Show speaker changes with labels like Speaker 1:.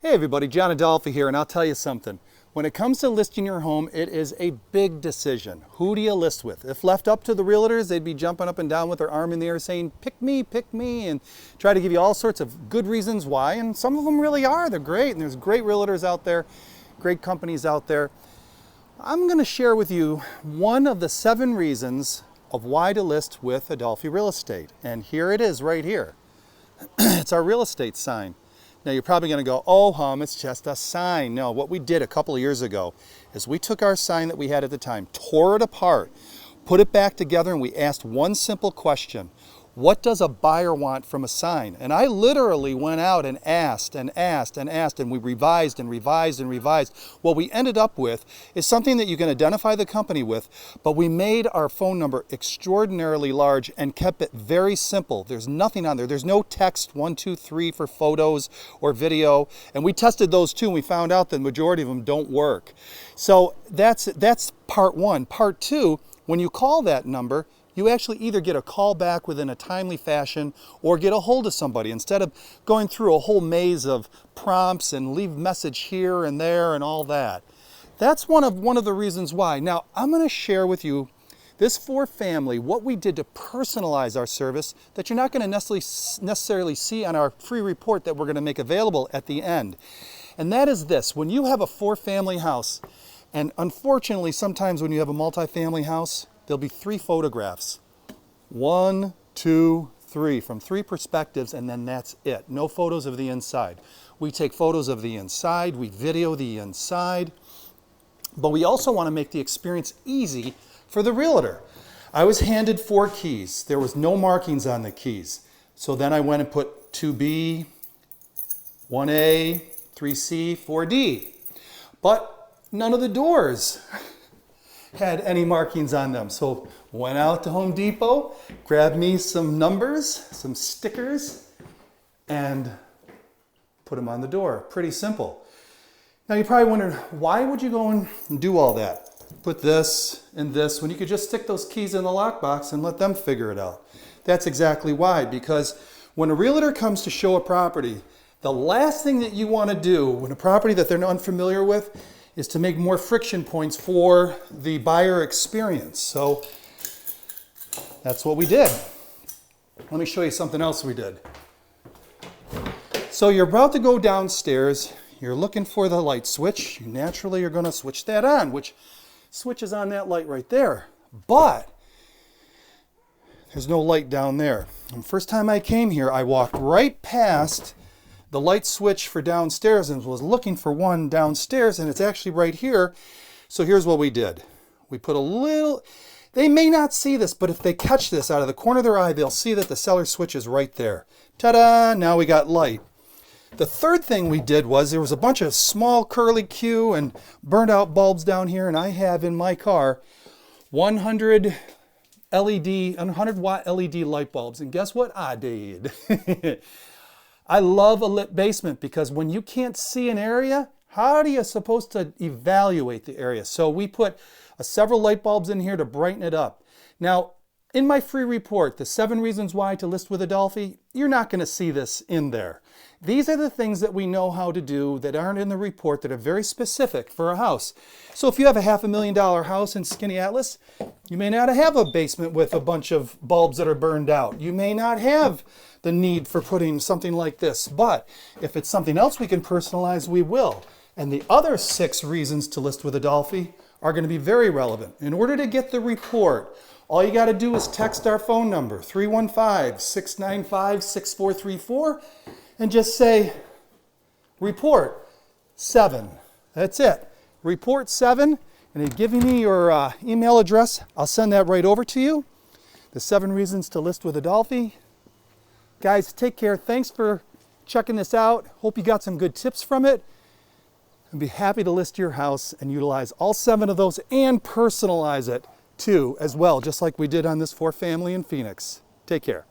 Speaker 1: Hey everybody, John Adolfi here, and I'll tell you something. When it comes to listing your home, it is a big decision. Who do you list with? If left up to the realtors, they'd be jumping up and down with their arm in the air saying, pick me, and try to give you all sorts of good reasons why, and some of them really are. They're great, and there's great realtors out there, great companies out there. I'm going to share with you one of the 7 reasons of why to list with Adolfi Real Estate, and here it is right here. It's our real estate sign. Now you're probably going to go, oh hum, it's just a sign. No, what we did a couple of years ago is we took our sign that we had at the time, tore it apart, put it back together, and we asked one simple question. What does a buyer want from a sign? And I literally went out and asked, and we revised and revised. What we ended up with is something that you can identify the company with, but we made our phone number extraordinarily large and kept it very simple. There's nothing on there. There's no text 1, 2, 3 for photos or video. And we tested those too, and we found out that the majority of them don't work. So that's part 1. Part 2, when you call that number, you actually either get a call back within a timely fashion or get a hold of somebody instead of going through a whole maze of prompts and leave message here and there and all that. That's one of the reasons why. Now, I'm going to share with you this for family, what we did to personalize our service that you're not going to necessarily see on our free report that we're going to make available at the end. And that is this: when you have a 4-family house, and unfortunately sometimes when you have a multi-family house, there'll be 3 photographs. 1, 2, 3, from 3 perspectives, and then that's it. No photos of the inside. We take photos of the inside, we video the inside, but we also want to make the experience easy for the realtor. I was handed 4 keys. There was no markings on the keys. So then I went and put 2B, 1A, 3C, 4D. But none of the doors had any markings on them. So went out to Home Depot, grabbed me some numbers, some stickers, and put them on the door. Pretty simple. Now you're probably wondering, why would you go and do all that? Put this and this when you could just stick those keys in the lockbox and let them figure it out. That's exactly why, because when a realtor comes to show a property, the last thing that you want to do when a property that they're unfamiliar with is to make more friction points for the buyer experience. So that's what we did. Let me show you something else we did. So you're about to go downstairs, you're looking for the light switch. You naturally are going to switch that on, which switches on that light right there. But there's no light down there. And the first time I came here, I walked right past the light switch for downstairs and was looking for one downstairs, and it's actually right here. So here's what we did. We put a little, they may not see this, but if they catch this out of the corner of their eye, they'll see that the cellar switch is right there. Ta-da! Now we got light. The third thing we did was there was a bunch of small curly Q and burned out bulbs down here, and I have in my car 100 watt LED light bulbs. And guess what I did? I love a lit basement because when you can't see an area, how are you supposed to evaluate the area? So we put several light bulbs in here to brighten it up. Now, in my free report, the 7 reasons why to list with Adolfi, you're not going to see this in there. These are the things that we know how to do that aren't in the report that are very specific for a house. So if you have a $500,000 house in Skinny Atlas, you may not have a basement with a bunch of bulbs that are burned out. You may not have the need for putting something like this, but if it's something else we can personalize, we will. And the other 6 reasons to list with Adolfi are going to be very relevant. In order to get the report, all you got to do is text our phone number, 315-695-6434, and just say, report 7. That's it. Report 7, and then give me your email address. I'll send that right over to you. The 7 reasons to list with Adolfi. Guys, take care. Thanks for checking this out. Hope you got some good tips from it. I'd be happy to list your house and utilize all 7 of those and personalize it too as well, just like we did on this 4-family in Phoenix. Take care.